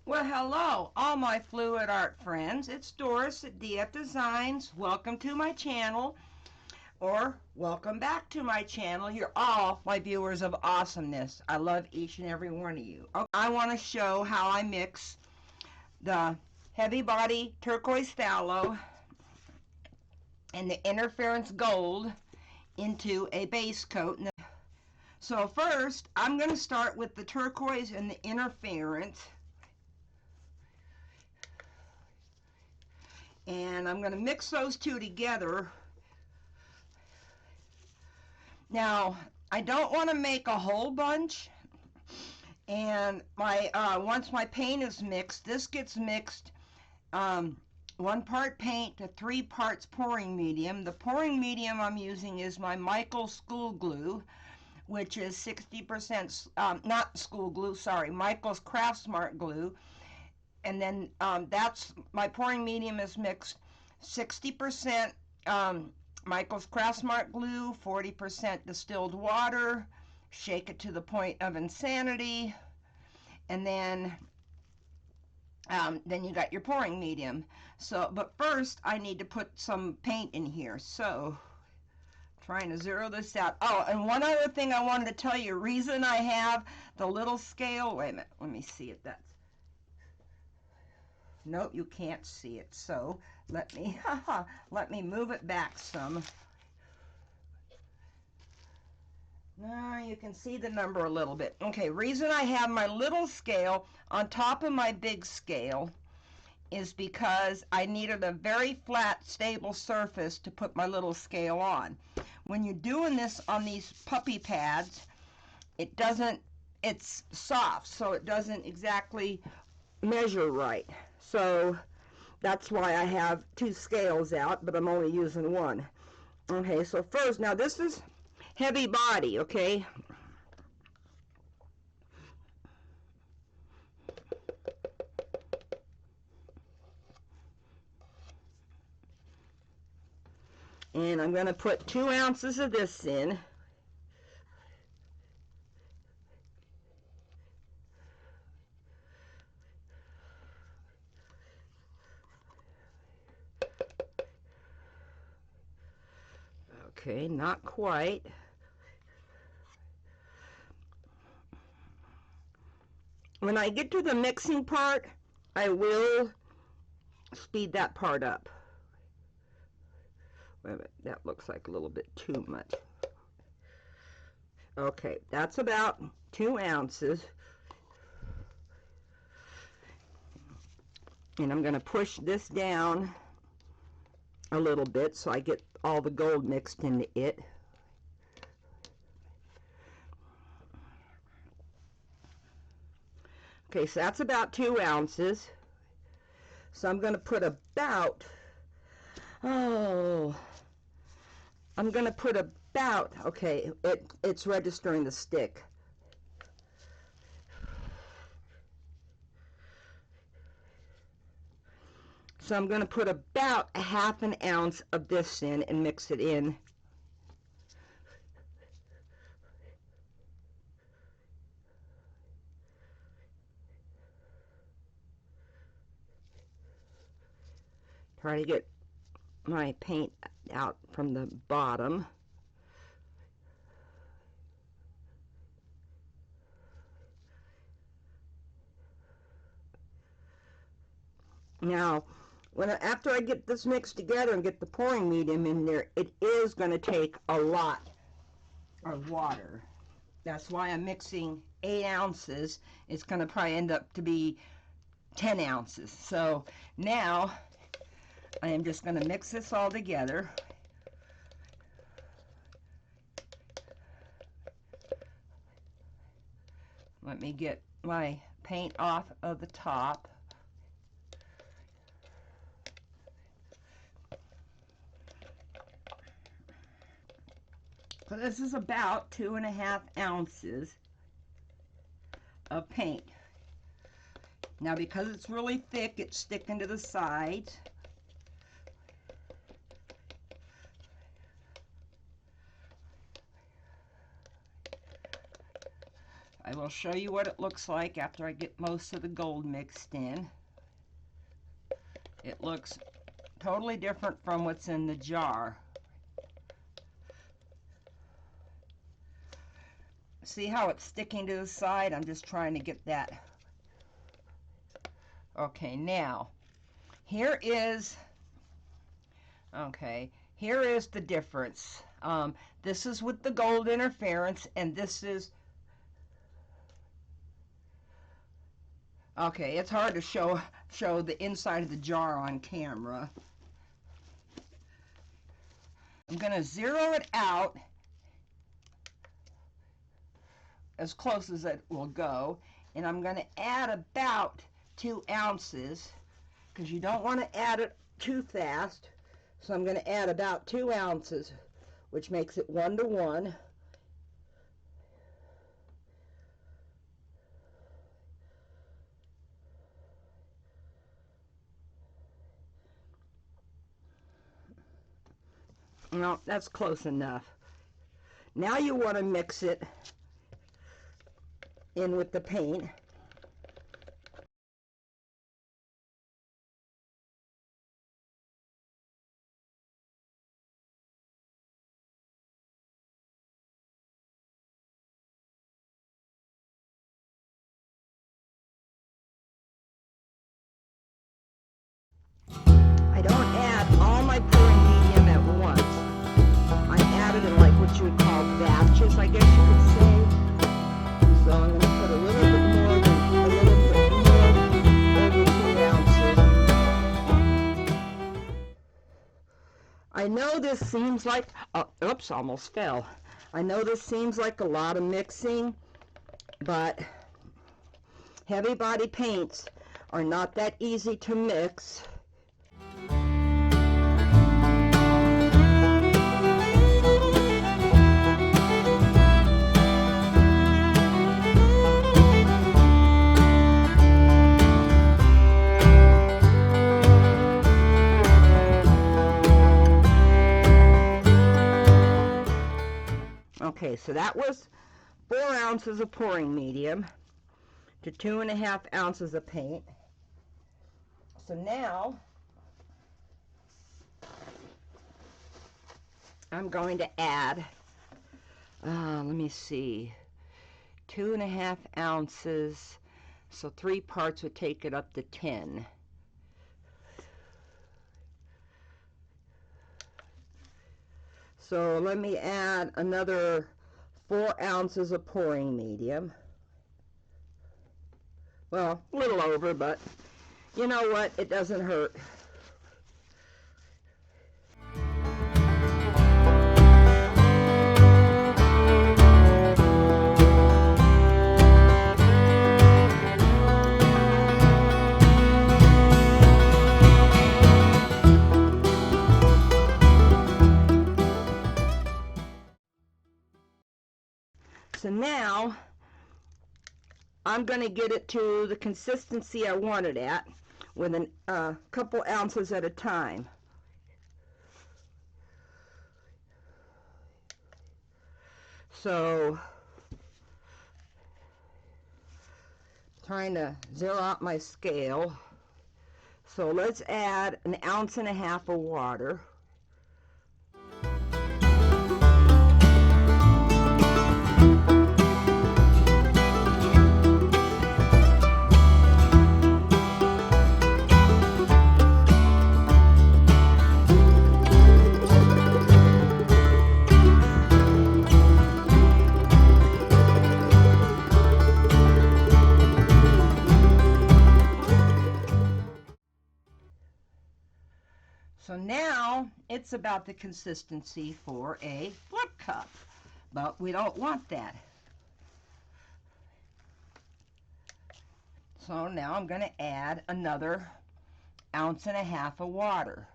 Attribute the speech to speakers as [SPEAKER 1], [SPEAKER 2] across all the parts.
[SPEAKER 1] Well, hello, all my fluid art friends. It's Doris at DF Designs. Welcome to my channel, or welcome back to my channel. You're all my viewers of awesomeness. I love each and every one of you. I want to show how I mix the heavy body turquoise phthalo and the interference gold into a base coat. So first, I'm going to start with the turquoise and the interference. And I'm going to mix those two together. Now, I don't want to make a whole bunch. And once my paint is mixed, this gets mixed 1 part paint to 3 parts pouring medium. The pouring medium I'm using is my Michael's School Glue, which is 60%, not school glue, sorry, Michael's Craft Smart Glue. And then that's my pouring medium is mixed 60% Michael's Craft Smart Glue, 40% distilled water. Shake it to the point of insanity, and then you got your pouring medium. So, but first I need to put some paint in here. So, trying to zero this out. Oh, and one other thing I wanted to tell you. Reason I have the little scale. Wait a minute. Let me see it. That's. Nope, you can't see it. So let me move it back some. Now you can see the number a little bit. Okay, reason I have my little scale on top of my big scale is because I needed a very flat, stable surface to put my little scale on. When you're doing this on these puppy pads, it's soft, so it doesn't exactly measure right. So that's why I have 2 scales out, but I'm only using 1. Okay, so first, now this is heavy body, okay? And I'm going to put 2 ounces of this in. Okay, not quite. When I get to the mixing part, I will speed that part up. Wait a minute, that looks like a little bit too much. Okay, that's about 2 ounces. And I'm going to push this down a little bit so I get all the gold mixed into it. Okay, so that's about 2 ounces. So I'm going to put about, okay, it's registering the stick. So I'm going to put about a half an ounce of this in and mix it in. Try to get my paint out from the bottom. Now, after I get this mixed together and get the pouring medium in there, it is going to take a lot of water. That's why I'm mixing 8 ounces. It's going to probably end up to be 10 ounces. So now I am just going to mix this all together. Let me get my paint off of the top. So this is about 2.5 ounces of paint. Now because it's really thick, it's sticking to the sides. I will I'll show you what it looks like after I get most of the gold mixed in. It looks totally different from what's in the jar. See how it's sticking to the side? I'm just trying to get that. Okay, now, here is the difference. This is with the gold interference, and this is, okay, it's hard to show the inside of the jar on camera. I'm going to zero it out as close as it will go, and I'm going to add about 2 ounces, because you don't want to add it too fast. So I'm going to add about 2 ounces, which makes it 1 to 1. No, that's close enough. Now you want to mix it in with the paint. I don't add all my pouring medium at once. I add it in like what you would call batches, I guess you could say. So I'm going to put a little bit more over 2 ounces. I know this seems like, oops, almost fell. I know this seems like a lot of mixing, but heavy body paints are not that easy to mix. Okay, so that was 4 ounces of pouring medium to 2.5 ounces of paint. So now I'm going to add, let me see, 2.5 ounces, so 3 parts would take it up to 10. So let me add another 4 ounces of pouring medium. Well, a little over, but you know what? It doesn't hurt. So now I'm going to get it to the consistency I want it at with a couple ounces at a time. So trying to zero out my scale. So let's add 1.5 ounces of water. So now it's about the consistency for a flip cup, but we don't want that. So now I'm going to add another 1.5 ounces of water.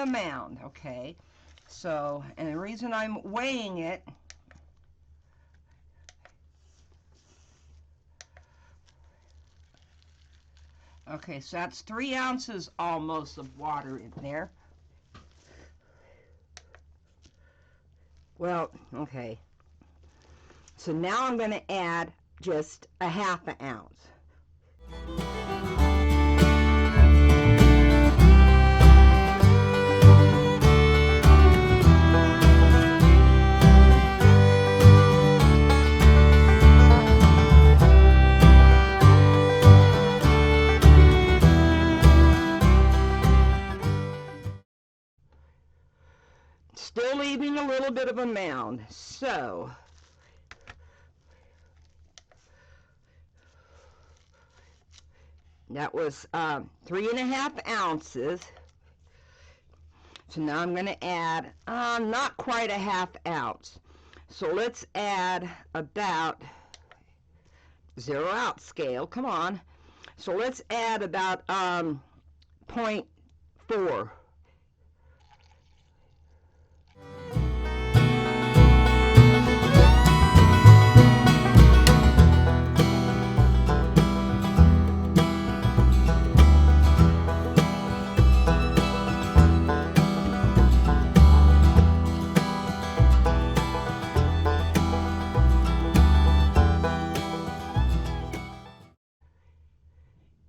[SPEAKER 1] leaving a mound, okay? So, and the reason I'm weighing it, okay, so that's 3 ounces almost of water in there. Well, okay. So now I'm going to add just a 1/2 ounce. Still leaving a little bit of a mound. So that was 3.5 ounces. So now I'm going to add not quite a 1/2 ounce. So let's add about 0 out scale. Come on. So let's add about 0.4.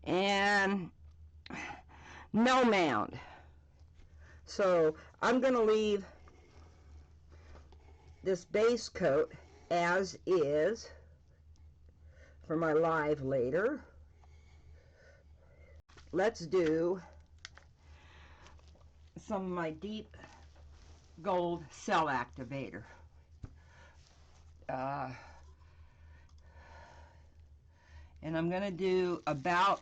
[SPEAKER 1] And no mound. So I'm going to leave this base coat as is for my live later. Let's do some of my deep gold cell activator. And I'm going to do about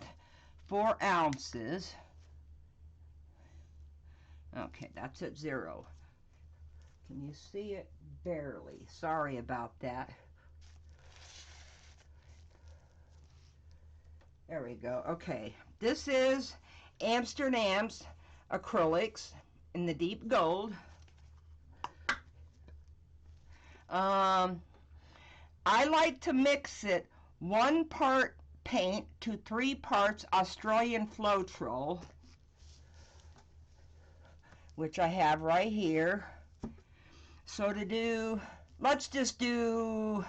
[SPEAKER 1] 4 ounces. Okay, that's at 0. Can you see it? Barely. Sorry about that. There we go. Okay, this is Amsterdam's acrylics in the deep gold. I like to mix it 1 part paint to 3 parts Australian Floetrol, which I have right here. So to do, let's just do,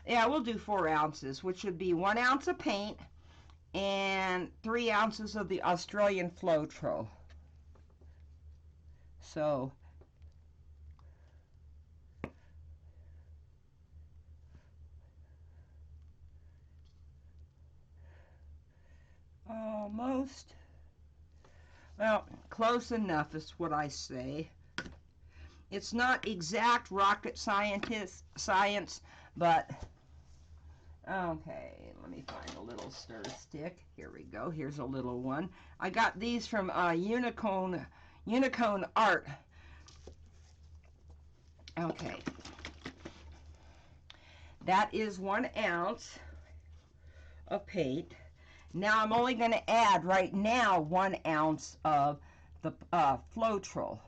[SPEAKER 1] yeah, we'll do 4 ounces, which would be 1 ounce of paint and 3 ounces of the Australian Floetrol. So almost, well, close enough is what I say. It's not exact rocket science, but okay, let me find a little stir stick. Here we go. Here's a little one. I got these from Unicorn Art. Okay. That is 1 ounce of paint. Now I'm only going to add right now 1 ounce of the Floetrol.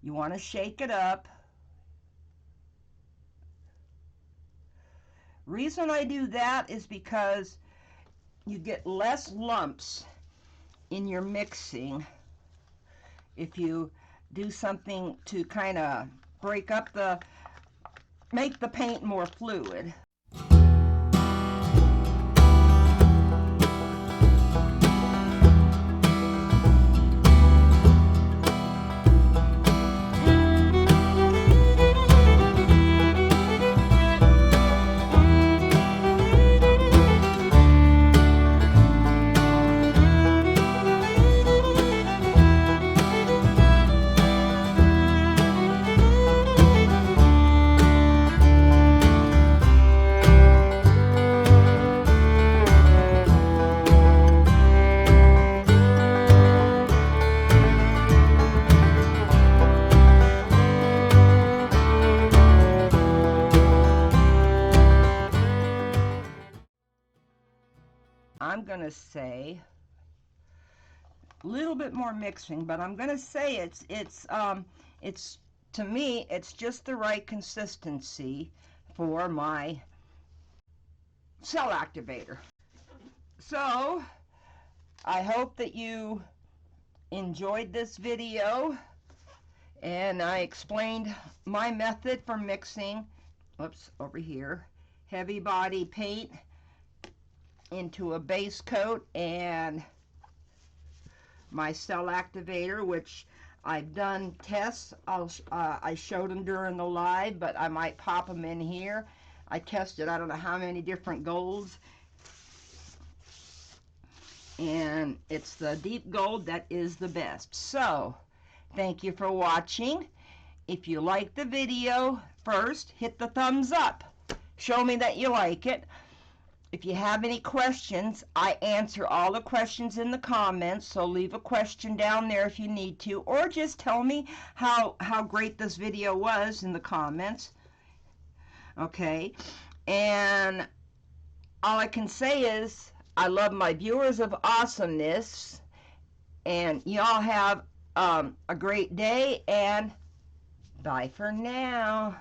[SPEAKER 1] You want to shake it up. Reason I do that is because you get less lumps in your mixing if you do something to kind of break up make the paint more fluid. I'm going to say little bit more mixing, but I'm going to say it's to me, it's just the right consistency for my cell activator. So I hope that you enjoyed this video, and I explained my method for mixing, oops, over here, heavy body paint into a base coat, and my cell activator, which I've done tests. I showed them during the live, but I might pop them in here. I tested I don't know how many different golds, and it's the deep gold that is the best. So thank you for watching. If you like the video, first hit the thumbs up, show me that you like it. If you have any questions, I answer all the questions in the comments, so leave a question down there if you need to, or just tell me how great this video was in the comments. Okay, and all I can say is I love my viewers of awesomeness, and y'all have a great day, and bye for now.